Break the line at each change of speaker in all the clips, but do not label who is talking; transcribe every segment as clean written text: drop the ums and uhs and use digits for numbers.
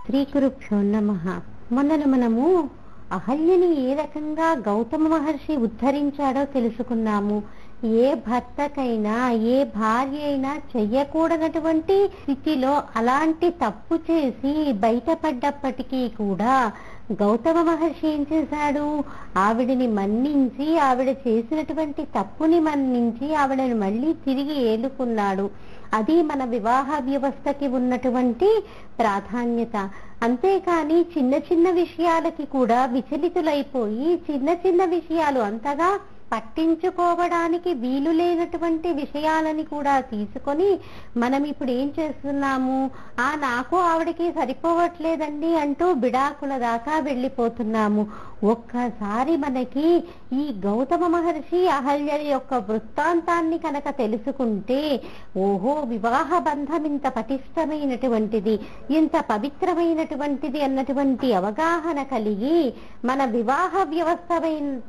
శ్రీ గురుభ్యో నమః. మొన్న మనము అహల్యని ఏ రకంగా గౌతమ మహర్షి ఉద్ధరించాడో తెలుసుకున్నాము. ఏ భర్తకైనా ఏ భార్య అయినా చెయ్యకూడనటువంటి స్థితిలో అలాంటి తప్పు చేసి బయటపడ్డప్పటికీ కూడా గౌతమ మహర్షి ఏం చేశాడు? ఆవిడని మన్నించి, ఆవిడ చేసినటువంటి తప్పుని మన్నించి ఆవిడని మళ్ళీ తిరిగి ఏలుకున్నాడు. అది మన వివాహ వ్యవస్థకి ఉన్నటువంటి ప్రాధాన్యత. అంతేకాని చిన్న చిన్న విషయాలకి కూడా విచలితులైపోయి చిన్న చిన్న విషయాలు అంతగా పట్టించుకోవడానికి వీలు లేనటువంటి విషయాలని కూడా తీసుకొని మనం ఇప్పుడు ఏం చేస్తున్నాము? నాకు ఆవిడకి సరిపోవట్లేదండి అంటూ బిడాకుల దాకా వెళ్ళిపోతున్నాము. ఒక్కసారి మనకి ఈ గౌతమ మహర్షి అహల్య యొక్క వృత్తాంతాన్ని కనుక తెలుసుకుంటే, ఓహో, వివాహ బంధం ఇంత పటిష్టమైనటువంటిది, ఇంత పవిత్రమైనటువంటిది అన్నటువంటి అవగాహన కలిగి మన వివాహ వ్యవస్థ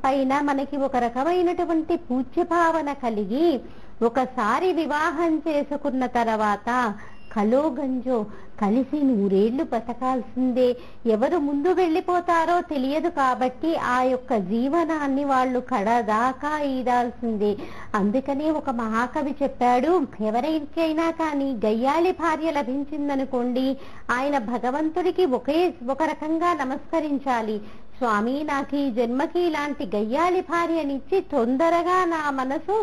పైన మనకి ఒక రకమైనటువంటి పూజ్యభావన కలిగి ఒకసారి వివాహం చేసుకున్న తర్వాత కలో గంజో కలిసి 100 ఏళ్లు బతకాల్సిందే. ఎవరు ముందు వెళ్ళిపోతారో తెలియదు కాబట్టి ఆ యొక్క జీవనాన్ని వాళ్ళు కడదాకా ఈదాల్సిందే. అందుకనే ఒక మహాకవి చెప్పాడు, ఎవరికైనా కానీ గయ్యాలి భార్య లభించిందనుకోండి, ఆయన భగవంతుడికి ఒక రకంగా నమస్కరించాలి. స్వామి, నాకు ఈ జన్మకి ఇలాంటి గయ్యాలి భార్యనిచ్చి తొందరగా నా మనసు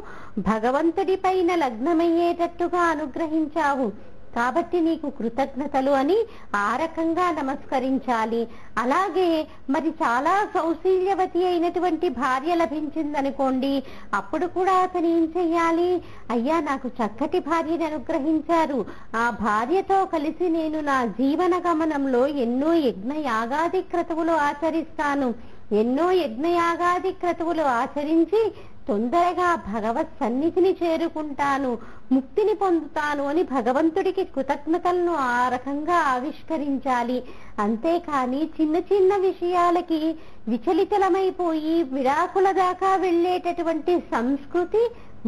భగవంతుడి పైన లగ్నమయ్యేటట్టుగా అనుగ్రహించావు కాబట్టి నీకు కృతజ్ఞతలు అని ఆ రకంగా నమస్కరించాలి. అలాగే మరి చాలా సౌశీల్యవతి అయినటువంటి భార్య లభించిందనుకోండి, అప్పుడు కూడా అతను ఏం చెయ్యాలి? అయ్యా, నాకు చక్కటి భార్యని అనుగ్రహించారు, ఆ భార్యతో కలిసి నేను నా జీవన గమనంలో ఎన్నో యజ్ఞయాగాది క్రతువులు ఆచరిస్తాను, ఎన్నో యజ్ఞయాగాది క్రతువులు ఆచరించి తొందరగా భగవత్ సన్నిధిని చేరుకుంటాను, ముక్తిని పొందుతాను అని భగవంతుడికి కృతజ్ఞతలను ఆ రకంగా ఆవిష్కరించాలి. అంతేకాని చిన్న చిన్న విషయాలకి విచలితలమైపోయి విడాకుల దాకా వెళ్ళేటటువంటి సంస్కృతి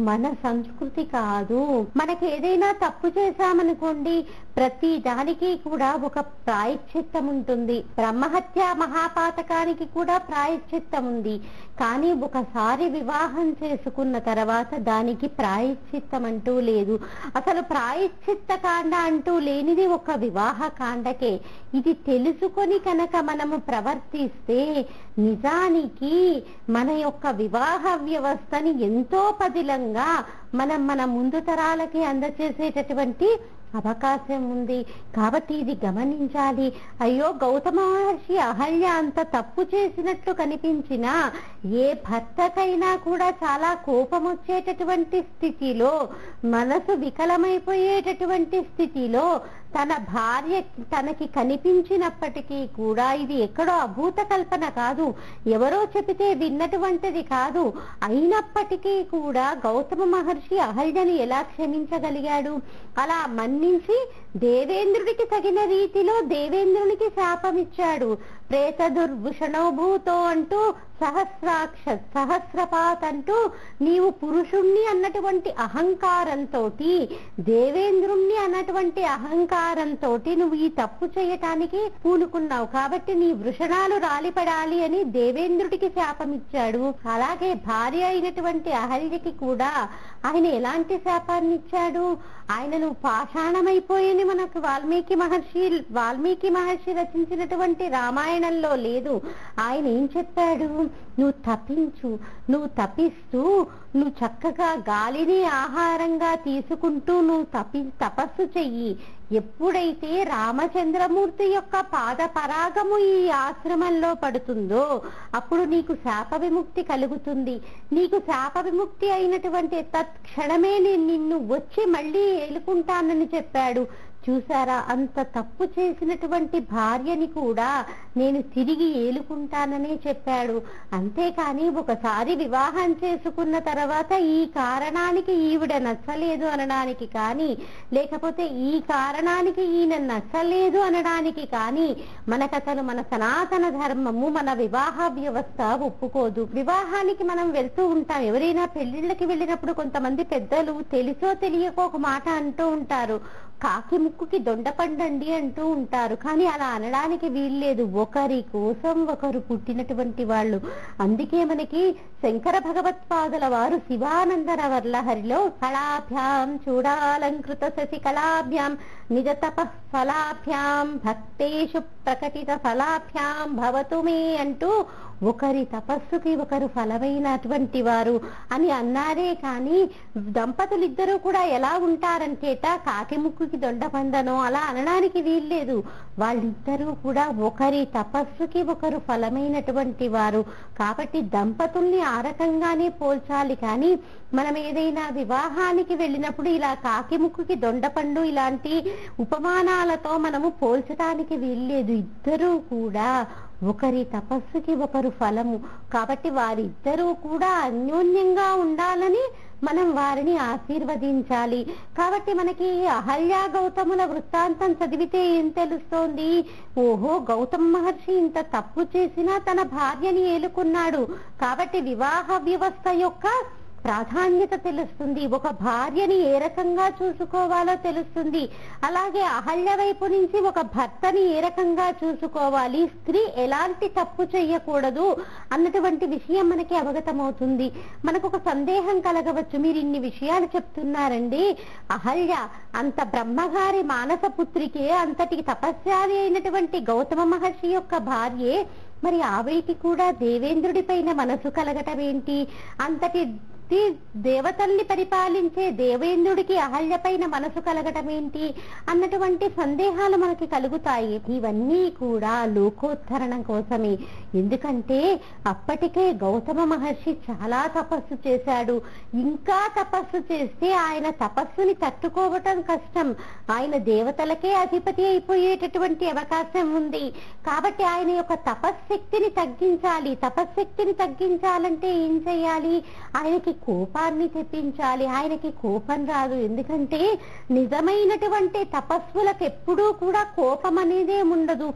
మన సంస్కృతి కాదు. మనకి ఏదైనా తప్పు చేశామనుకోండి, ప్రతి దానికి కూడా ఒక ప్రాయశ్చిత్తం ఉంటుంది. బ్రహ్మహత్య మహాపాతకానికి కూడా ప్రాయశ్చిత్తం ఉంది. కానీ ఒకసారి వివాహం చేసుకున్న తర్వాత దానికి ప్రాయశ్చిత్తం అంటూ లేదు. అసలు ప్రాయశ్చిత్త కాండ అంటూ లేనిది ఒక వివాహ కాండకే. ఇది తెలుసుకొని కనుక మనము ప్రవర్తిస్తే నిజానికి మన యొక్క వివాహ వ్యవస్థని ఎంతో పదిలంగా మన ముందు తరాలకి అందచేసేటటువంటి అవకాశం ఉంది. కాబట్టి ఇది గమనించాలి. అయ్యో, గౌతమ మహర్షి అహల్య అంత తప్పు చేసినట్లు కనిపించినా ఏ భర్తకైనా కూడా చాలా కోపం వచ్చేటటువంటి స్థితిలో, మనసు వికలమైపోయేటటువంటి స్థితిలో తన భార్య తనకి కనిపించినప్పటికీ కూడా ఇది ఎక్కడో అభూత కల్పన కాదు, ఎవరో చెబితే విన్నటువంటిది కాదు. అయినప్పటికీ కూడా గౌతమ మహర్షి అహల్యని ఎలా క్షమించగలిగాడు? అలా మన్నించి దేవేంద్రుడికి తగిన రీతిలో దేవేంద్రునికి శాపమిచ్చాడు. ప్రేత దుర్భుషణోభూతో అంటూ సహస్రపాత్ అంటూ నీవు పురుషుణ్ణి అన్నటువంటి అహంకారంతో, దేవేంద్రుణ్ణి అన్నటువంటి అహంకారంతో నువ్వు ఈ తప్పు చేయటానికి పూనుకున్నావు కాబట్టి నీ వృషణాలు రాలిపడాలి అని దేవేంద్రుడికి శాపమిచ్చాడు. అలాగే భార్య అయినటువంటి అహల్యకి కూడా ఆయన ఎలాంటి శాపాన్ని ఇచ్చాడు? ఆయనను పాషాణమైపోయని మనకు వాల్మీకి మహర్షి రచించినటువంటి రామాయణంలో లేదు. ఆయన ఏం చెప్పాడు? నువ్వు తపించు, నువ్వు తపిస్తూ నువ్వు చక్కగా గాలిని ఆహారంగా తీసుకుంటూ నువ్వు తపస్సు చెయ్యి. ఎప్పుడైతే రామచంద్రమూర్తి యొక్క పాద పరాగము ఈ ఆశ్రమంలో పడుతుందో అప్పుడు నీకు శాప విముక్తి కలుగుతుంది. నీకు శాప విముక్తి అయినటువంటి తత్క్షణమే నేను నిన్ను వచ్చి మళ్ళీ ఏలుకుంటానని చెప్పాడు. చూసారా, అంత తప్పు చేసినటువంటి భార్యని కూడా నేను తిరిగి ఏలుకుంటాననే చెప్పాడు. అంతేకాని ఒకసారి వివాహం చేసుకున్న తర్వాత ఈ కారణానికి ఈవిడ నచ్చలేదు అనడానికి కానీ, లేకపోతే ఈ కారణానికి ఈయన నచ్చలేదు అనడానికి కానీ మనకసలు మన సనాతన ధర్మము, మన వివాహ వ్యవస్థ ఒప్పుకోదు. వివాహానికి మనం వెళ్తూ ఉంటాం. ఎవరైనా పెళ్లిళ్ళకి వెళ్ళినప్పుడు కొంతమంది పెద్దలు తెలుసో తెలియకో ఒక మాట అంటూ ఉంటారు, కాకి ముక్కుకి దొండపండండి అంటూ ఉంటారు, కానీ అలా అనడానికి వీల్లేదు. ఒకరి కోసం ఒకరు పుట్టినటువంటి వాళ్ళు. అందుకే మనకి శంకర భగవత్పాదుల వారు శివానందన వర్లహరిలో కళాభ్యాం చూడాలంకృత శశికళాభ్యాం నిజ తపః ఫలాభ్యాం భక్తేషు ప్రకటిత ఫలాభ్యాం భవతు మే అంటూ ఒకరి తపస్సుకి ఒకరు ఫలమైనటువంటి వారు అని అన్నారే. కానీ దంపతులిద్దరూ కూడా ఎలా ఉంటారంటేట కాకి ముక్కుకి దొండపందనో అలా అనడానికి వీల్లేదు. వాళ్ళిద్దరూ కూడా ఒకరి తపస్సుకి ఒకరు ఫలమైనటువంటి వారు. కాబట్టి దంపతుల్ని ఆ రకంగానే పోల్చాలి. కానీ మనం ఏదైనా వివాహానికి వెళ్ళినప్పుడు ఇలా కాకి ముక్కుకి దొండపండు ఇలాంటి ఉపమానాలతో మనము పోల్చడానికి వీల్లేదు. ఇద్దరూ కూడా ఒకరి తపస్సుకి ఒకరు ఫలము. కాబట్టి వారిద్దరూ కూడా అన్యోన్యంగా ఉండాలని మనం వారిని ఆశీర్వదించాలి. కాబట్టి మనకి అహల్య గౌతముల వృత్తాంతం చదివితే ఏం తెలుస్తోంది? ఓహో, గౌతమ మహర్షి ఇంత తప్పు చేసినా తన భార్యని ఏలుకున్నాడు. కాబట్టి వివాహ వ్యవస్థ యొక్క ప్రాధాన్యత తెలుస్తుంది. ఒక భార్యని ఏ రకంగా చూసుకోవాలో తెలుస్తుంది. అలాగే అహల్య వైపు నుంచి ఒక భర్తని ఏ రకంగా చూసుకోవాలి, స్త్రీ ఎలాంటి తప్పు చెయ్యకూడదు అన్నటువంటి విషయం మనకి అవగతమవుతుంది. మనకు ఒక సందేహం కలగవచ్చు, మీరు ఇన్ని విషయాలు చెప్తున్నారండి, అహల్య అంత బ్రహ్మగారి మానస పుత్రికే, అంతటి తపస్యాలి అయినటువంటి గౌతమ మహర్షి యొక్క భార్యే, మరి ఆవిడికి కూడా దేవేంద్రుడి పైన మనసు కలగటం ఏంటి? అంతటి దేవతల్ని పరిపాలించే దేవేంద్రుడికి అహల్య పైన మనసు కలగటం ఏంటి అన్నటువంటి సందేహాలు మనకి కలుగుతాయి. ఇవన్నీ కూడా లోకోత్తరణం కోసమే. ఎందుకంటే అప్పటికే గౌతమ మహర్షి చాలా తపస్సు చేశాడు. ఇంకా తపస్సు చేస్తే ఆయన తపస్సుని తట్టుకోవటం కష్టం. ఆయన దేవతలకే అధిపతి అయిపోయేటటువంటి అవకాశం ఉంది. కాబట్టి ఆయన యొక్క తపశ్శక్తిని తగ్గించాలి. తపశ్శక్తిని తగ్గించాలంటే ఏం చేయాలి? ఆయనకి కోపాన్ని తెప్పించాలి. ఆయనకి కోపం రాదు. ఎందుకంటే నిజమైనటువంటి తపస్సులకు ఎప్పుడూ కూడా కోపం అనేదే ఉండదు.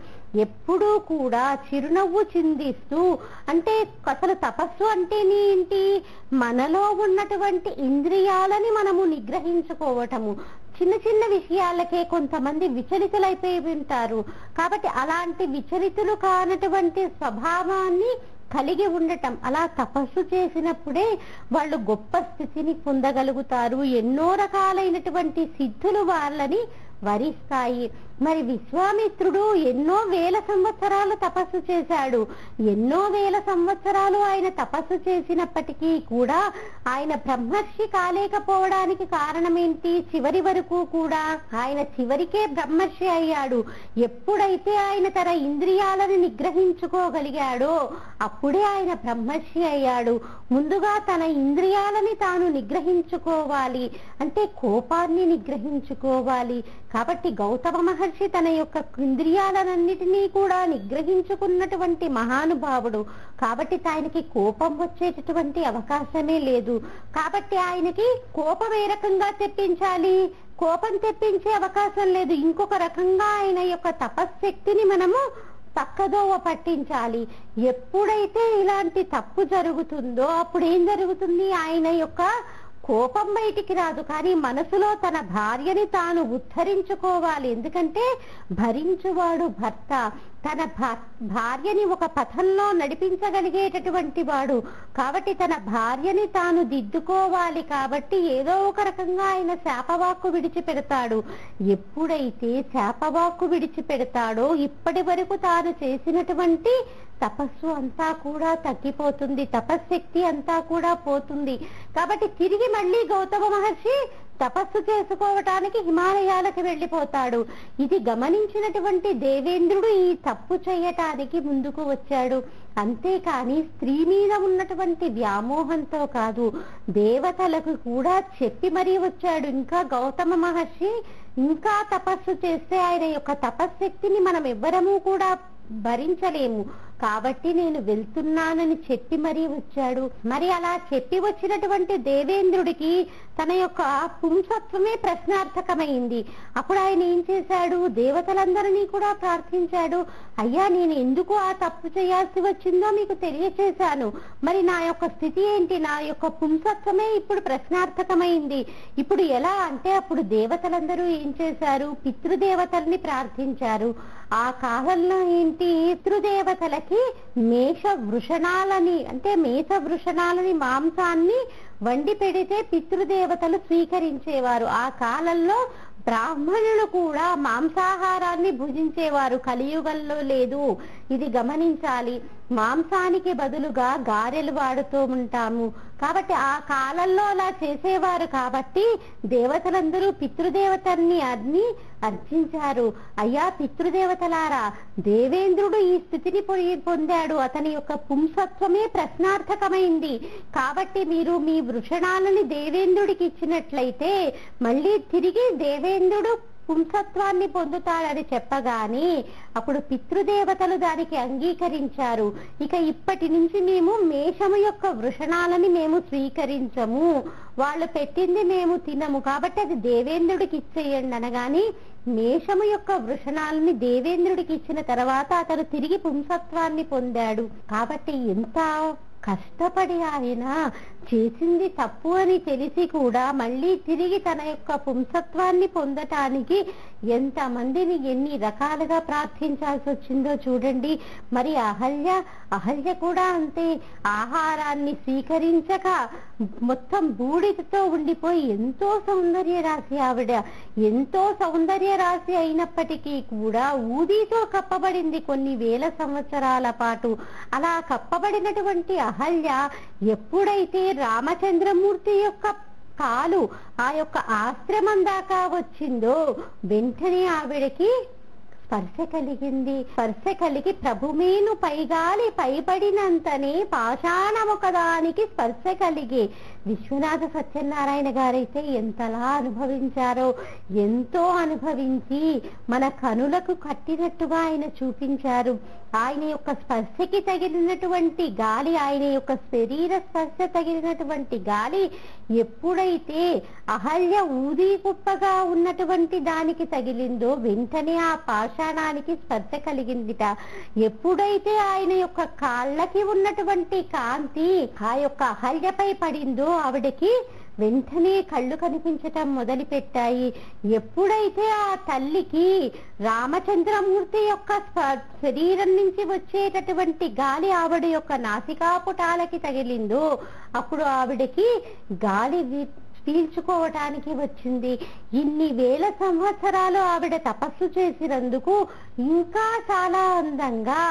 ఎప్పుడూ కూడా చిరునవ్వు చిందిస్తూ, అంటే అసలు తపస్సు అంటేనే ఏంటి? మనలో ఉన్నటువంటి ఇంద్రియాలని మనము నిగ్రహించుకోవటము. చిన్న చిన్న విషయాలకే కొంతమంది విచలితులైపోయి ఉంటారు. కాబట్టి అలాంటి విచలితులు కానటువంటి స్వభావాన్ని కలిగి ఉండటం, అలా తపస్సు చేసినప్పుడే వాళ్ళు గొప్ప స్థితిని పొందగలుగుతారు. ఎన్నో రకాలైనటువంటి సిద్ధులు వాళ్ళని వరిస్తాయి. మరి విశ్వామిత్రుడు ఎన్నో వేల సంవత్సరాలు తపస్సు చేశాడు. ఎన్నో వేల సంవత్సరాలు ఆయన తపస్సు చేసినప్పటికీ కూడా ఆయన బ్రహ్మర్షి కాలేకపోవడానికి కారణం ఏంటి? చివరి వరకు కూడా ఆయన చివరికే బ్రహ్మర్షి అయ్యాడు. ఎప్పుడైతే ఆయన తన ఇంద్రియాలను నిగ్రహించుకోగలిగాడో అప్పుడే ఆయన బ్రహ్మర్షి అయ్యాడు. ముందుగా తన ఇంద్రియాలని తాను నిగ్రహించుకోవాలి, అంటే కోపాన్ని నిగ్రహించుకోవాలి. కాబట్టి గౌతమ మహర్షి తన యొక్క ఇంద్రియాలన్నిటినీ కూడా నిగ్రహించుకున్నటువంటి మహానుభావుడు. కాబట్టి ఆయనకి కోపం వచ్చేటటువంటి అవకాశమే లేదు. కాబట్టి ఆయనకి కోపం ఏ రకంగా తెప్పించాలి? కోపం తెప్పించే అవకాశం లేదు. ఇంకొక రకంగా ఆయన యొక్క తపశ్శక్తిని మనము పక్కదోవ పట్టించాలి. ఎప్పుడైతే ఇలాంటి తప్పు జరుగుతుందో అప్పుడు ఏం జరుగుతుంది? ఆయన యొక్క కోపం బయటికి రాదు, కానీ మనసులో తన భార్యని తాను ఉద్ధరించుకోవాలి. ఎందుకంటే భరించువాడు భర్త. తన భార్యని ఒక పథంలో నడిపించగలిగేటటువంటి వాడు. కాబట్టి తన భార్యని తాను దిద్దుకోవాలి. కాబట్టి ఏదో ఒక రకంగా ఆయన శాపవాక్కు విడిచిపెడతాడు. ఎప్పుడైతే శాపవాక్కు విడిచిపెడతాడో ఇప్పటి వరకు తాను చేసినటువంటి తపస్సు అంతా కూడా తగ్గిపోతుంది, తపశ్శక్తి అంతా కూడా పోతుంది. కాబట్టి తిరిగి మళ్ళీ గౌతమ మహర్షి తపస్సు చేసుకోవటానికి హిమాలయాలకు వెళ్ళిపోతాడు. ఇది గమనించినటువంటి దేవేంద్రుడు ఈ తప్పు చేయటానికి ముందుకు వచ్చాడు. అంతేకాని స్త్రీ మీద ఉన్నటువంటి వ్యామోహంతో కాదు, దేవతలకు కూడా చెప్పి మరీ వచ్చాడు. ఇంకా గౌతమ మహర్షి ఇంకా తపస్సు చేస్తే ఆయన యొక్క తపశ్శక్తిని మనం ఎవ్వరము కూడా భరించలేము. కాబట్టి నేను వెళ్తున్నానని చెప్పి మరీ వచ్చాడు. మరి అలా చెప్పి వచ్చినటువంటి దేవేంద్రుడికి తన యొక్క పుంసత్వమే ప్రశ్నార్థకమైంది. అప్పుడు ఆయన ఏం చేశాడు? దేవతలందరినీ కూడా ప్రార్థించాడు, అయ్యా నేను ఎందుకు ఆ తప్పు చేయాల్సి వచ్చింది వచ్చిందో మీకు తెలియచేశాను. మరి నా యొక్క స్థితి ఏంటి? నా యొక్క పుంసత్వమే ఇప్పుడు ప్రశ్నార్థకమైంది. ఇప్పుడు ఎలా అంటే, అప్పుడు దేవతలందరూ ఏం చేశారు? పితృదేవతల్ని ప్రార్థించారు. ఆ కాలంలో ఏంటి, పితృదేవతలకి మేష వృషణాలని, అంటే మేష వృషణాలని, మాంసాన్ని వండి పెడితే పితృదేవతలు స్వీకరించేవారు. ఆ కాలంలో బ్రాహ్మణులు కూడా మాంసాహారాన్ని భుజించేవారు. కలియుగంలో లేదు, ఇది గమనించాలి. మాంసానికి బదులుగా గారెలు వాడుతూ ఉంటాము. కాబట్టి ఆ కాలంలో అలా చేసేవారు. కాబట్టి దేవతలందరూ పితృదేవతల్ని అర్చించారు. అయ్యా పితృదేవతలారా, దేవేంద్రుడు ఈ స్థితిని పొందాడు, అతని యొక్క పుంసత్వమే ప్రశ్నార్థకమైంది. కాబట్టి మీరు మీ వృషణాలని దేవేంద్రుడికి ఇచ్చినట్లయితే మళ్ళీ తిరిగి దేవేంద్రుడు పుంసత్వాన్ని పొందుతాడని చెప్పగానే అప్పుడు పితృదేవతలు దానికి అంగీకరించారు. ఇక ఇప్పటి నుంచి మేము మేషము యొక్క వృషణాలని మేము స్వీకరించము, వాళ్ళు పెట్టింది మేము తినము, కాబట్టి అది దేవేంద్రుడికి ఇచ్చేయండి అనగాని మేషము యొక్క వృషణాలని దేవేంద్రుడికి ఇచ్చిన తర్వాత అతను తిరిగి పుంసత్వాన్ని పొందాడు. కాబట్టి ఎంత కష్టపడి ఆయన చేసింది తప్పు అని తెలిసి కూడా మళ్ళీ తిరిగి తన యొక్క పుంసత్వాన్ని పొందటానికి ఎంతమందిని ఎన్ని రకాలుగా ప్రార్థించాల్సి వచ్చిందో చూడండి. మరి అహల్య కూడా అంతే, ఆహారాన్ని స్వీకరించక మొత్తం బూడిదతో ఉండిపోయి ఎంతో సౌందర్య రాశి ఆవిడ. ఎంతో సౌందర్య రాశి అయినప్పటికీ కూడా ఊదితో కప్పబడింది కొన్ని వేల సంవత్సరాల పాటు. అలా కప్పబడినటువంటి అహల్య ఎప్పుడైతే రామచంద్రమూర్తి యొక్క కాలు ఆ యొక్క ఆశ్రమం దాకా వచ్చిందో వెంటనే ఆవిడకి స్పర్శ కలిగింది. స్పర్శ కలిగి ప్రభుమేను పైగాలి పైబడినంతనే పాషాణమొకదానికి స్పర్శ కలిగి. విశ్వనాథ సత్యనారాయణ గారైతే ఎంతలా అనుభవించారో, ఎంతో అనుభవించి మన కనులకు కట్టినట్టుగా ఆయన చూపించారు. ఆయన యొక్క స్పర్శకి తగిలినటువంటి గాలి, ఆయన యొక్క శరీర స్పర్శ తగిలినటువంటి గాలి ఎప్పుడైతే అహల్య ఊది కుప్పగా ఉన్నటువంటి దానికి తగిలిందో వెంటనే ఆ పాషాణానికి స్పర్శ కలిగిందిట. ఎప్పుడైతే ఆయన యొక్క కాళ్ళకి ఉన్నటువంటి కాంతి ఆ యొక్క అహల్యపై పడిందో ఆవిడకి వెంటనే కళ్ళు కనిపించటం మొదలు పెట్టాయి. ఎప్పుడైతే ఆ తల్లికి రామచంద్రమూర్తి యొక్క శరీరం నుంచి వచ్చేటటువంటి గాలి ఆవిడ యొక్క నాసికాపుటాలకి తగిలిందో అప్పుడు ఆవిడకి గాలి పీల్చుకోవటానికి వచ్చింది. ఇన్ని వేల సంవత్సరాలు ఆవిడ తపస్సు చేసినందుకు ఇంకా చాలా అందంగా,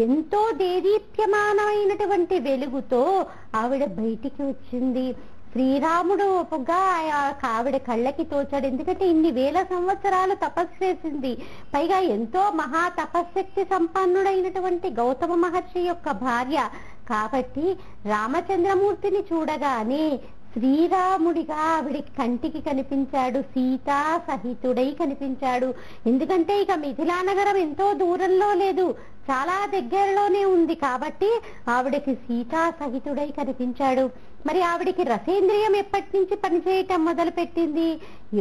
ఎంతో దేదీప్యమానమైనటువంటి వెలుగుతో ఆవిడ బయటికి వచ్చింది. శ్రీరాముడుగా ఆవిడ కళ్ళకి తోచాడు. ఎందుకంటే ఇన్ని వేల సంవత్సరాలు తపస్సు చేసింది. పైగా ఎంతో మహా తపశ్శక్తి సంపన్నుడైనటువంటి గౌతమ మహర్షి యొక్క భార్య కాబట్టి రామచంద్రమూర్తిని చూడగానే శ్రీరాముడిగా ఆవిడికి కంటికి కనిపించాడు, సీతా సహితుడై కనిపించాడు. ఎందుకంటే ఇక మిథిలా నగరం ఎంతో దూరంలో లేదు, చాలా దగ్గరలోనే ఉంది. కాబట్టి ఆవిడకి సీతా సహితుడై కనిపించాడు. మరి ఆవిడికి రసేంద్రియం ఎప్పటి నుంచి పనిచేయటం మొదలు పెట్టింది?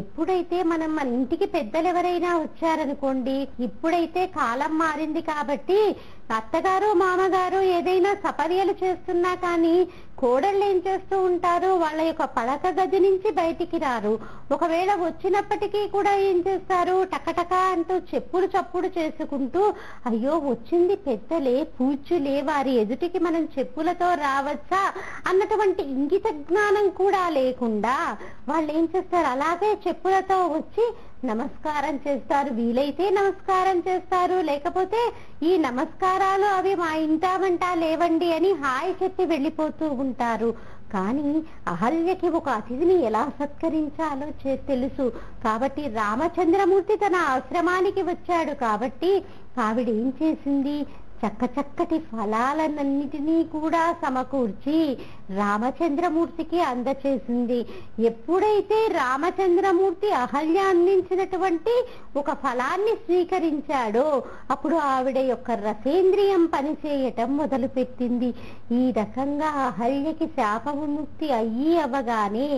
ఎప్పుడైతే మన ఇంటికి పెద్దలు ఎవరైనా వచ్చారనుకోండి, ఇప్పుడైతే కాలం మారింది కాబట్టి అత్తగారు మామగారు ఏదైనా సపర్యలు చేస్తున్నా కానీ కోడళ్ళు ఏం చేస్తూ ఉంటారు, వాళ్ళ యొక్క పడక గది నుంచి బయటికి రారు. ఒకవేళ వచ్చినప్పటికీ కూడా ఏం చేస్తారు, టకటక అంటూ చెప్పులు చప్పుడు చేసుకుంటూ, అయ్యో వచ్చింది పెద్దలే, పూజ్యులే, వారి ఎదుటికి మనం చెప్పులతో రావచ్చా అన్నటువంటి ఇంగిత జ్ఞానం కూడా లేకుండా వాళ్ళు ఏం చేస్తారు, అలాగే చెప్పులతో వచ్చి నమస్కారం చేస్తారు. వీలైతే నమస్కారం చేస్తారు, లేకపోతే ఈ నమస్కారాలు అవి మా ఇంటామంటా లేవండి అని హాయ్ చెప్పి వెళ్ళిపోతూ ఉంటారు. కానీ అహల్యకి ఒక అతిథిని ఎలా సత్కరించాలో తెలుసు. కాబట్టి రామచంద్రమూర్తి తన ఆశ్రమానికి వచ్చాడు కాబట్టి ఆవిడ ఏం చేసింది, చక్కటి ఫలాలన్నిటినీ కూడా సమకూర్చి రామచంద్రమూర్తికి అందచేసింది. ఎప్పుడైతే రామచంద్రమూర్తి అహల్య అందించినటువంటి ఒక ఫలాన్ని స్వీకరించాడో అప్పుడు ఆవిడ యొక్క రసేంద్రియం పనిచేయటం మొదలు పెట్టింది. ఈ రకంగా అహల్యకి శాప విముక్తి అవ్వగానే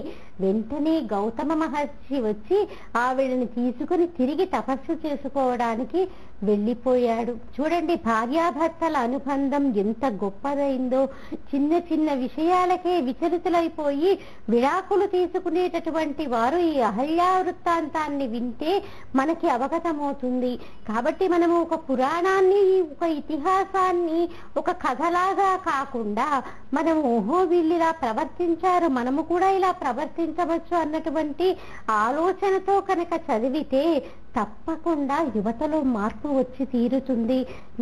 వెంటనే గౌతమ మహర్షి వచ్చి ఆవిడని తీసుకుని తిరిగి తపస్సు చేసుకోవడానికి వెళ్ళిపోయాడు. చూడండి, భార్యాభర్తల అనుబంధం ఎంత గొప్పదైందో. చిన్న చిన్న విషయాలకే విచలితులైపోయి విడాకులు తీసుకునేటటువంటి వారు ఈ అహల్యా వృత్తాంతాన్ని వింటే మనకి అవగతమవుతుంది. కాబట్టి మనము ఒక పురాణాన్ని, ఒక ఇతిహాసాన్ని ఒక కథలాగా కాకుండా మనము ఓహో వీళ్ళు ఇలా ప్రవర్తించారు, మనము కూడా ఇలా ప్రవర్తించవచ్చు అన్నటువంటి ఆలోచనతో కనుక చదివితే తప్పకుండా యువతలో మార్పు వచ్చి తీరుతుంది.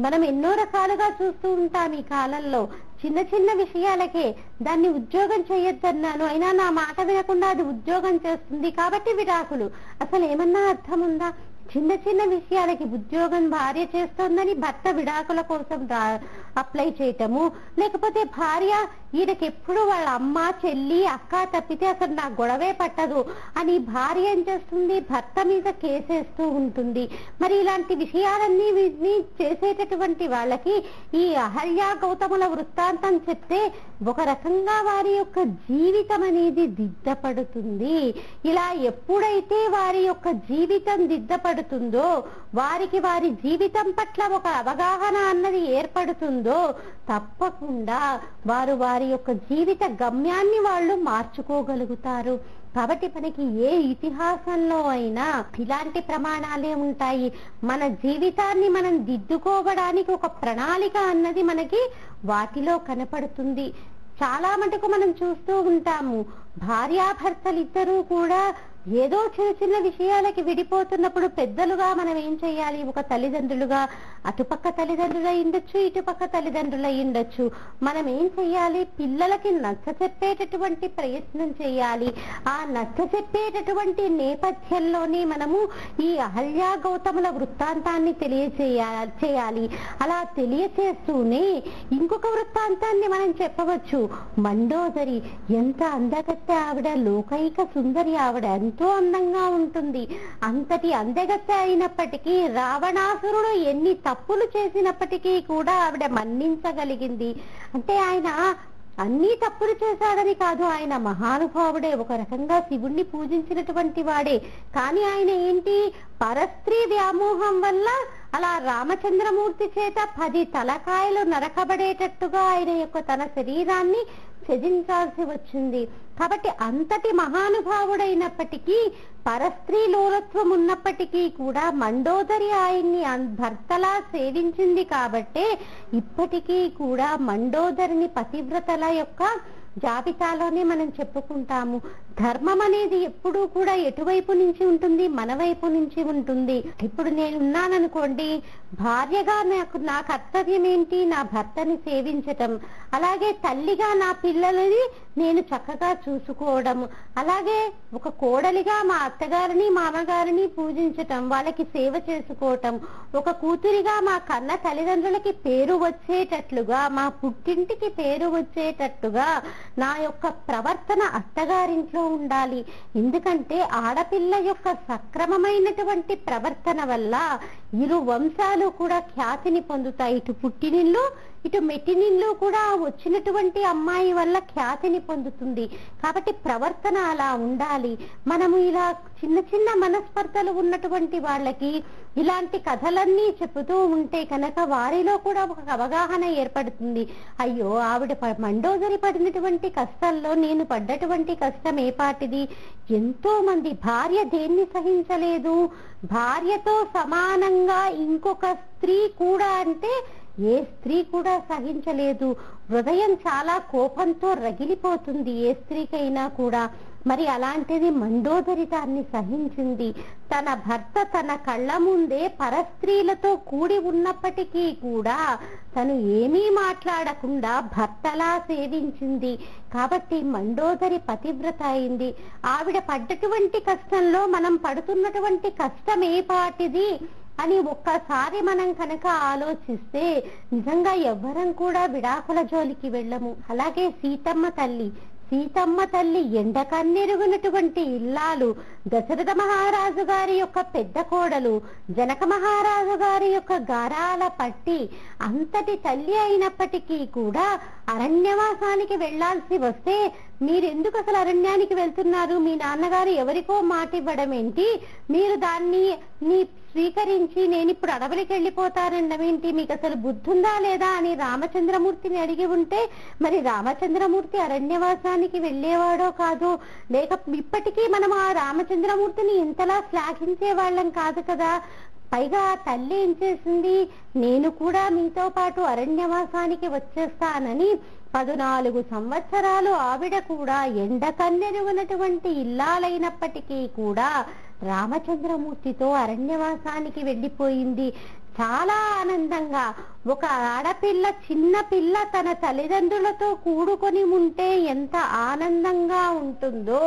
మనం ఎన్నో రకాలుగా చూస్తూ ఉంటాం ఈ కాలంలో. చిన్న చిన్న విషయాలకే దాన్ని ఉద్యోగం చేయొద్దన్నాను, అయినా నా మాట వినకుండా అది ఉద్యోగం చేస్తుంది కాబట్టి విడాకులు. అసలు ఏమన్నా అర్థం ఉందా? చిన్న చిన్న విషయాలకి ఉద్యోగం భార్య చేస్తోందని భర్త విడాకుల కోసం అప్లై చేయటము, లేకపోతే భార్య ఈయనకి ఎప్పుడు వాళ్ళ అమ్మ చెల్లి అక్క తప్పితే అసలు నా గొడవే పట్టదు అని భార్య ఏం చేస్తుంది, భర్త మీద కేసేస్తూ ఉంటుంది. మరి ఇలాంటి విషయాలన్నీ వీటిని చేసేటటువంటి వాళ్ళకి ఈ అహల్యా గౌతముల వృత్తాంతం చెప్తే ఒక రకంగా వారి యొక్క జీవితం అనేది దిద్దపడుతుంది. ఇలా ఎప్పుడైతే వారి యొక్క జీవితం దిద్దపడుతుందో, వారికి వారి జీవితం పట్ల ఒక అవగాహన అన్నది ఏర్పడుతుందో, తప్పకుండా వారు వారి యొక్క జీవిత గమ్యాన్ని వాళ్ళు మార్చుకోగలుగుతారు. కాబట్టి మనకి ఏ ఇతిహాసంలో అయినా ఇలాంటి ప్రమాణాలే ఉంటాయి. మన జీవితాన్ని మనం దిద్దుకోవడానికి ఒక ప్రణాళిక అన్నది మనకి వాటిలో కనపడుతుంది. చాలా మటుకు మనం చూస్తూ ఉంటాము, భార్యాభర్తలు ఇద్దరూ కూడా ఏదో చిన్న చిన్న విషయాలకి విడిపోతున్నప్పుడు పెద్దలుగా మనం ఏం చేయాలి, ఒక తల్లిదండ్రులుగా అటుపక్క తల్లిదండ్రులు అయ్యుండొచ్చు, ఇటుపక్క తల్లిదండ్రులు అయ్యుండొచ్చు, మనం ఏం చెయ్యాలి, పిల్లలకి నచ్చ చెప్పేటటువంటి ప్రయత్నం చేయాలి. ఆ నచ్చ చెప్పేటటువంటి నేపథ్యంలోనే మనము ఈ అహల్యా గౌతముల వృత్తాంతాన్ని చేయాలి. అలా తెలియచేస్తూనే ఇంకొక వృత్తాంతాన్ని మనం చెప్పవచ్చు. మండోదరి ఎంత అందగత్తె ఆవిడ, లోకైక సుందరి ఆవిడ, ఎంతో అందంగా ఉంటుంది. అంతటి అందగత్తె అయినప్పటికీ రావణాసురుడు ఎన్ని తప్పులు చేసినప్పటికీ కూడా ఆవిడ మన్నించగలిగింది. అంటే ఆయన అన్ని తప్పులు చేశాడని కాదు, ఆయన మహానుభావుడే, ఒక రకంగా శివుణ్ణి పూజించినటువంటి వాడే. కానీ ఆయన ఏంటి, పరస్త్రీ వ్యామోహం వల్ల అలా రామచంద్రమూర్తి చేత 10 తలకాయలు నరకబడేటట్టుగా ఆయన యొక్క తన శరీరాన్ని త్యజించాల్సి వచ్చింది. కాబట్టి అంతటి మహానుభావుడైనప్పటికీ, పరస్త్రీ లోలత్వం ఉన్నప్పటికీ కూడా మండోదరి ఆయన్ని భర్తలా సేవించింది. కాబట్టే ఇప్పటికీ కూడా మండోదరిని పతివ్రతల యొక్క జాబితాలోనే మనం చెప్పుకుంటాము. ధర్మం అనేది ఎప్పుడూ కూడా ఎటువైపు నుంచి ఉంటుంది, మన వైపు నుంచి ఉంటుంది. ఇప్పుడు నేనున్నాననుకోండి, భార్యగా నా కర్తవ్యం ఏంటి, నా భర్తని సేవించటం. అలాగే తల్లిగా నా పిల్లలని నేను చక్కగా చూసుకోవడం. అలాగే ఒక కోడలిగా మా అత్తగారిని మామగారిని పూజించటం, వాళ్ళకి సేవ చేసుకోవటం. ఒక కూతురిగా మా కన్న తల్లిదండ్రులకి పేరు వచ్చేటట్లుగా, మా పుట్టింటికి పేరు వచ్చేటట్టుగా నా యొక్క ప్రవర్తన అత్తగారింట్లో ఉండాలి. ఎందుకంటే ఆడపిల్ల యొక్క సక్రమమైనటువంటి ప్రవర్తన వల్ల ఇరు వంశాలు కూడా ఖ్యాతిని పొందుతాయి. ఇటు పుట్టినిల్లు ఇటు మెట్టినిల్లు కూడా వచ్చినటువంటి అమ్మాయి వల్ల ఖ్యాతిని పొందుతుంది. కాబట్టి ప్రవర్తన అలా ఉండాలి. మనము ఇలా చిన్న చిన్న మనస్పర్ధలు ఉన్నటువంటి వాళ్ళకి ఇలాంటి కథలన్నీ చెబుతూ ఉంటే కనుక వారిలో కూడా ఒక అవగాహన ఏర్పడుతుంది. అయ్యో, ఆవిడ మండోదరి పడినటువంటి కష్టంలో నేను పడ్డటువంటి కష్టం ఏ పాటిది. ఎంతో మంది భార్య దేన్ని సహించలేదు, భార్యతో సమానంగా ఇంకొక స్త్రీ కూడా అంటే ఏ స్త్రీ కూడా సహించలేదు. హృదయం చాలా కోపంతో రగిలిపోతుంది ఏ స్త్రీకైనా కూడా. మరి అలాంటిది మండోదరి దాన్ని సహించింది. తన భర్త తన కళ్ళ ముందే పరస్త్రీలతో కూడి ఉన్నప్పటికీ కూడా తను ఏమీ మాట్లాడకుండా భర్తలా సేవించింది. కాబట్టి మండోదరి పతివ్రత అయింది. ఆవిడ పడ్డటువంటి కష్టంలో మనం పడుతున్నటువంటి కష్టం ఏ పాటిది అని ఒక్కసారి మనం కనుక ఆలోచిస్తే నిజంగా ఎవ్వరం కూడా విడాకుల జోలికి వెళ్ళము. అలాగే సీతమ్మ తల్లి సీతమ్మ తల్లి ఎండ కన్నెరుగునటువంటి ఇల్లాలు, దశరథ మహారాజు గారి యొక్క పెద్ద కోడలు, జనక మహారాజు గారి యొక్క గారాల పట్టి అంతటి తల్లి అయినప్పటికీ కూడా అరణ్యవాసానికి వెళ్లాల్సి వస్తే మీరెందుకు అసలు అరణ్యానికి వెళ్తున్నారు? మీ నాన్నగారు ఎవరికో మాట ఇవ్వడం ఏంటి? మీరు దాన్ని స్వీకరించి నేను ఇప్పుడు అడవులకి వెళ్ళిపోతానడం ఏంటి? మీకు అసలు బుద్ధుందా లేదా అని రామచంద్రమూర్తిని అడిగి ఉంటే మరి రామచంద్రమూర్తి అరణ్యవాసానికి వెళ్ళేవాడో కాదు, లేక ఇప్పటికీ మనం ఆ రామచంద్రమూర్తిని ఇంతలా శ్లాఘించే వాళ్ళం కాదు కదా. పైగా తల్లి ఏం చేసింది, నేను కూడా మీతో పాటు అరణ్యవాసానికి వచ్చేస్తానని 14 సంవత్సరాలు ఆవిడ కూడా ఎండ కన్నెరుగునటువంటి ఇల్లాలైనప్పటికీ కూడా రామచంద్రమూర్తితో అరణ్యవాసానికి వెళ్ళిపోయింది. చాలా ఆనందంగా ఒక ఆడపిల్ల, చిన్న పిల్ల తన తల్లిదండ్రులతో కూడుకొని ఉంటే ఎంత ఆనందంగా ఉంటుందో,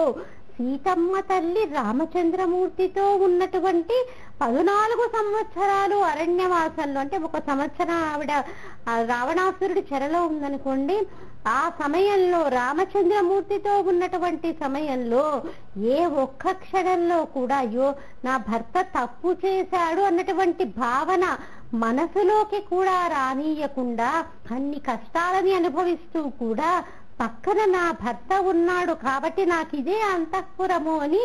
సీతమ్మ తల్లి రామచంద్రమూర్తితో ఉన్నటువంటి 14 సంవత్సరాలు అరణ్యవాసంలో, అంటే 1 సంవత్సరం ఆవిడ రావణాసురుడి చెరలో ఉందనుకోండి, ఆ సమయంలో రామచంద్రమూర్తితో ఉన్నటువంటి సమయంలో ఏ ఒక్క క్షణంలో కూడా అయ్యో నా భర్త తప్పు చేశాడు అన్నటువంటి భావన మనసులోకి కూడా రానీయకుండా అన్ని కష్టాలని అనుభవిస్తూ కూడా పక్కన నా భర్త ఉన్నాడు కాబట్టి నాకు ఇదే అంతఃపురము అని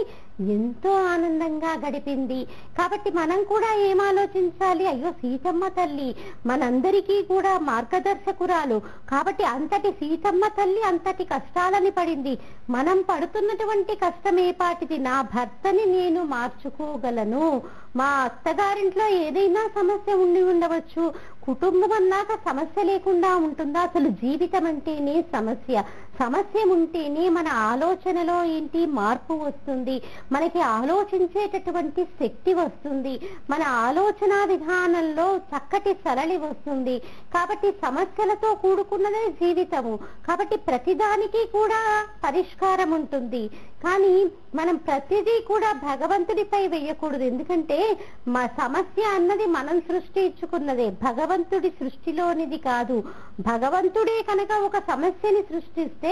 ఎంతో ఆనందంగా గడిపింది. కాబట్టి మనం కూడా ఏం ఆలోచించాలి, అయ్యో సీతమ్మ తల్లి మనందరికీ కూడా మార్గదర్శకురాలు కాబట్టి అంతటి సీతమ్మ తల్లి అంతటి కష్టాలని పడింది. మనం పడుతున్నటువంటి కష్టం ఏ పాటిది, నా భర్తని నేను మార్చుకోగలను. మా అత్తగారింట్లో ఏదైనా సమస్య ఉండి ఉండవచ్చు, కుటుంబం అన్నాక సమస్య లేకుండా ఉంటుందా? అసలు జీవితం అంటేనే సమస్య. సమస్య ఉంటేనే మన ఆలోచనలో ఏంటి మార్పు వస్తుంది, మనకి ఆలోచించేటటువంటి శక్తి వస్తుంది, మన ఆలోచన విధానంలో చక్కటి సరళి వస్తుంది. కాబట్టి సమస్యలతో కూడుకున్నదే జీవితము. కాబట్టి ప్రతిదానికి కూడా పరిష్కారం ఉంటుంది. కానీ మనం ప్రతిదీ కూడా భగవంతుడిపై వేయకూడదు. ఎందుకంటే మా సమస్య అన్నది మనం సృష్టించుకున్నదే, భగవంతుడి సృష్టిలోనిది కాదు. భగవంతుడే కనుక ఒక సమస్యని సృష్టిస్తే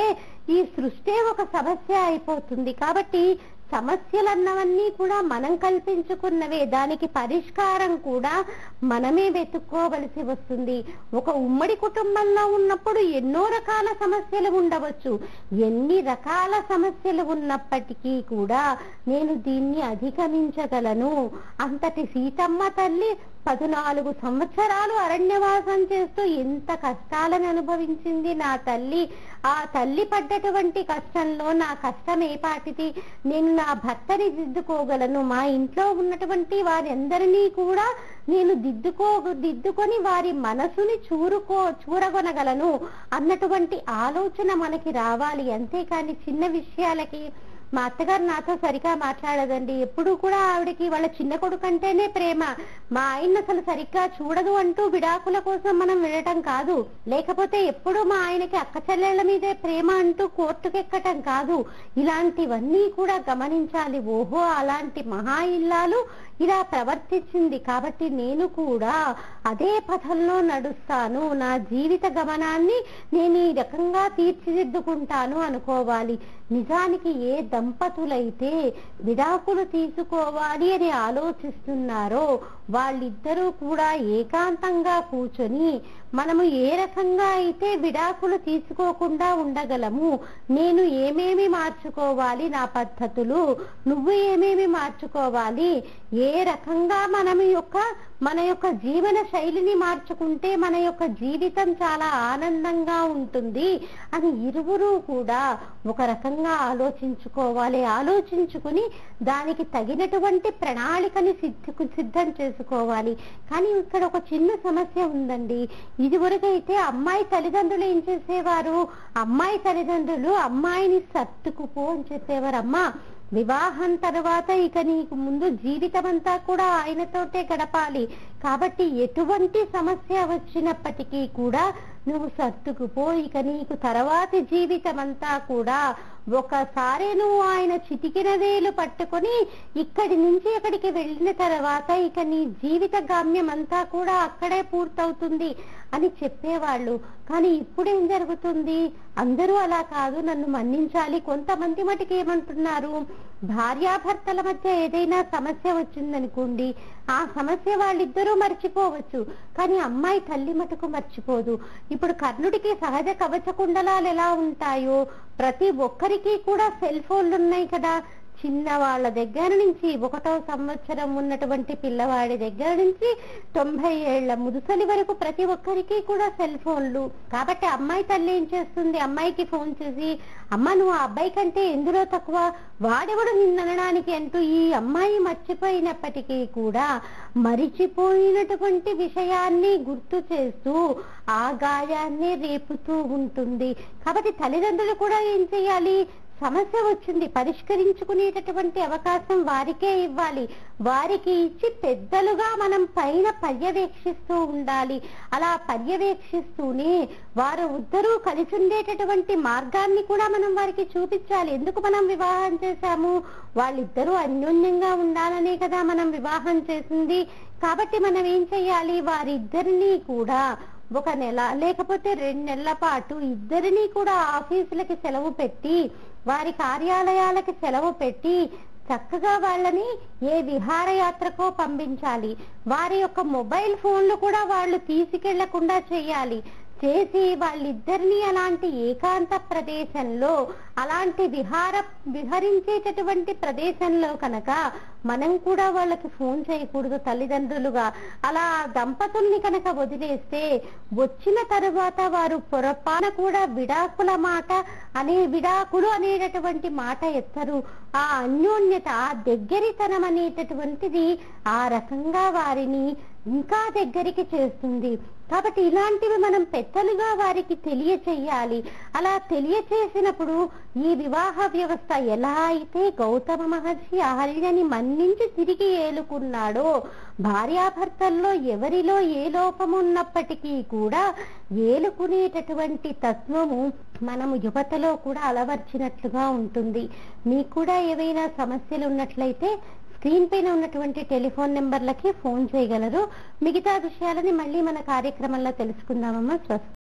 ఈ సృష్టి ఒక సమస్య అయిపోతుంది. కాబట్టి సమస్యలన్నవన్నీ కూడా మనం కల్పించుకున్నవే, దానికి పరిష్కారం కూడా మనమే వెతుక్కోవలసి వస్తుంది. ఒక ఉమ్మడి కుటుంబంలో ఉన్నప్పుడు ఎన్నో రకాల సమస్యలు ఉండవచ్చు. ఎన్ని రకాల సమస్యలు ఉన్నప్పటికీ కూడా నేను దీన్ని అధిగమించగలను. అంతటి సీతమ్మ తల్లి 14 సంవత్సరాలు అరణ్యవాసం చేస్తూ ఎంత కష్టాలను అనుభవించింది నా తల్లి. ఆ తల్లి పడ్డటువంటి కష్టంలో నా కష్టం ఏ పాటిది, నేను నా భర్తని దిద్దుకోగలను, మా ఇంట్లో ఉన్నటువంటి వారందరినీ కూడా నేను దిద్దుకొని వారి మనసుని చూరగొనగలను అన్నటువంటి ఆలోచన మనకి రావాలి. అంతేకాని చిన్న విషయాలకి మా అత్తగారు నాతో సరిగా మాట్లాడదండి, ఎప్పుడు కూడా ఆవిడకి వాళ్ళ చిన్న కొడుకు అంటేనే ప్రేమ, మా ఆయన అసలు సరిగ్గా చూడదు అంటూ విడాకుల కోసం మనం వినటం కాదు, లేకపోతే ఎప్పుడు మా ఆయనకి అక్క చెల్లెళ్ల మీదే ప్రేమ అంటూ కోర్టుకెక్కటం కాదు. ఇలాంటివన్నీ కూడా గమనించాలి. ఓహో అలాంటి మహా ఇల్లాలు ఇలా ప్రవర్తించింది కాబట్టి నేను కూడా అదే పథంలో నడుస్తాను, నా జీవిత గమనాన్ని నేను ఈ రకంగా తీర్చిదిద్దుకుంటాను అనుకోవాలి. నిజానికి ఏ దంపతులైతే విడాకులు తీసుకోవాలి అని ఆలోచిస్తున్నారో వాళ్ళిద్దరూ కూడా ఏకాంతంగా కూర్చొని మనము ఏ రకంగా అయితే విడాకులు తీసుకోకుండా ఉండగలము, నేను ఏమేమి మార్చుకోవాలి నా పద్ధతులు, నువ్వు ఏమేమి మార్చుకోవాలి, ఏ రకంగా మన యొక్క జీవన శైలిని మార్చుకుంటే మన యొక్క జీవితం చాలా ఆనందంగా ఉంటుంది అని ఇరువురు కూడా ఒక రకంగా ఆలోచించుకోవాలి. ఆలోచించుకుని దానికి తగినటువంటి ప్రణాళికని సిద్ధం చేసుకోవాలి. కానీ ఇక్కడ ఒక చిన్న సమస్య ఉందండి. ఇదివరకైతే అమ్మాయి తల్లిదండ్రులు ఏం చేసేవారు, అమ్మాయి తల్లిదండ్రులు అమ్మాయిని సర్దుకుపో అని చెప్పేవారు. అమ్మా వివాహం తర్వాత ఇక నీకు ముందు జీవితం అంతా కూడా ఆయనతోటే గడపాలి కాబట్టి ఎటువంటి సమస్య వచ్చినప్పటికీ కూడా నువ్వు సర్దుకుపో, ఇక నీకు తర్వాతి జీవితం అంతా కూడా ఒకసారి నువ్వు ఆయన చిటికిన వేలు పట్టుకొని ఇక్కడి నుంచి అక్కడికి వెళ్ళిన తర్వాత ఇక నీ జీవిత గమ్యం అంతా కూడా అక్కడే పూర్తవుతుంది అని చెప్పేవాళ్ళు. కానీ ఇప్పుడేం జరుగుతుంది? అందరూ అలా కాదు, నన్ను మన్నించాలి. కొంతమంది మటుకు ఏమంటున్నారు, భార్యాభర్తల మధ్య ఏదైనా సమస్య వచ్చిందనుకోండి, ఆ సమస్య వాళ్ళిద్దరూ మర్చిపోవచ్చు, కానీ అమ్మాయి తల్లి మటుకు మర్చిపోదు. ఇప్పుడు కర్ణుడికి సహజ కవచ కుండలాలు ఎలా ఉంటాయో ప్రతి ఒక్కరికి కూడా సెల్ ఫోన్లు ఉన్నాయి కదా. చిన్న వాళ్ళ దగ్గర నుంచి 1వ సంవత్సరం ఉన్నటువంటి పిల్లవాడి దగ్గర నుంచి 90 ఏళ్ల ముదుసలి వరకు ప్రతి ఒక్కరికి కూడా సెల్ ఫోన్లు. కాబట్టి అమ్మాయి తల్లి ఏం చేస్తుంది, అమ్మాయికి ఫోన్ చేసి, అమ్మ నువ్వు ఆ అబ్బాయి కంటే ఎందులో తక్కువ, వాడెవడు నిన్ననడానికి అంటూ ఈ అమ్మాయి మర్చిపోయినప్పటికీ కూడా మరిచిపోయినటువంటి విషయాన్ని గుర్తు చేస్తూ ఆ గాయాన్ని రేపుతూ ఉంటుంది. కాబట్టి తల్లిదండ్రులు కూడా ఏం చేయాలి, సమస్య వచ్చింది పరిష్కరించుకునేటటువంటి అవకాశం వారికే ఇవ్వాలి. వారికి ఇచ్చి పెద్దలుగా మనం పైన పర్యవేక్షిస్తూ ఉండాలి. అలా పర్యవేక్షిస్తూనే వారు ఇద్దరూ కలిసి ఉండేటటువంటి మార్గాన్ని కూడా మనం వారికి చూపించాలి. ఎందుకు మనం వివాహం చేశాము, వాళ్ళిద్దరూ అన్యోన్యంగా ఉండాలనే కదా మనం వివాహం చేసింది. కాబట్టి మనం ఏం చెయ్యాలి, వారిద్దరినీ కూడా 1 నెల లేకపోతే 2 నెలల పాటు ఇద్దరినీ కూడా ఆఫీసులకి సెలవు పెట్టి, వారి కార్యాలయాలకి సెలవు పెట్టి చక్కగా వాళ్ళని ఏ విహారయాత్రకో పంపించాలి. వారి యొక్క మొబైల్ ఫోన్లు కూడా వాళ్ళు తీసుకెళ్లకుండా చేయాలి. చేసి వాళ్ళిద్దరినీ అలాంటి ఏకాంత ప్రదేశంలో, అలాంటి విహరించేటటువంటి ప్రదేశంలో కనుక మనం కూడా వాళ్ళకి ఫోన్ చేయకూడదు తల్లిదండ్రులుగా. అలా దంపతుల్ని కనుక వదిలేస్తే వచ్చిన తరువాత వారు పొరపాన కూడా విడాకుల మాట విడాకులు అనేటటువంటి మాట ఎత్తరు. ఆ అన్యోన్యత, ఆ దగ్గరితనం అనేటటువంటిది ఆ రకంగా వారిని ఇంకా దగ్గరికి చేస్తుంది. కాబట్టి ఇలాంటివి మనం పెద్దలుగా వారికి తెలియచేయాలి. అలా తెలియచేసినప్పుడు ఈ వివాహ వ్యవస్థ ఎలా అయితే గౌతమ మహర్షి అహల్యని మన్నించి తిరిగి ఏలుకున్నాడో, భార్యాభర్తల్లో ఎవరిలో ఏ లోపము ఉన్నప్పటికీ కూడా ఏలుకునేటటువంటి తత్వము మనము యువతలో కూడా అలవర్చినట్లుగా ఉంటుంది. మీకు కూడా ఏవైనా సమస్యలు ఉన్నట్లయితే స్క్రీన్ పైన ఉన్నటువంటి టెలిఫోన్ నెంబర్లకి ఫోన్ చేయగలరు. మిగతా విషయాలని మళ్ళీ మన కార్యక్రమంలో తెలుసుకుందామమ్మా. స్వస్తి.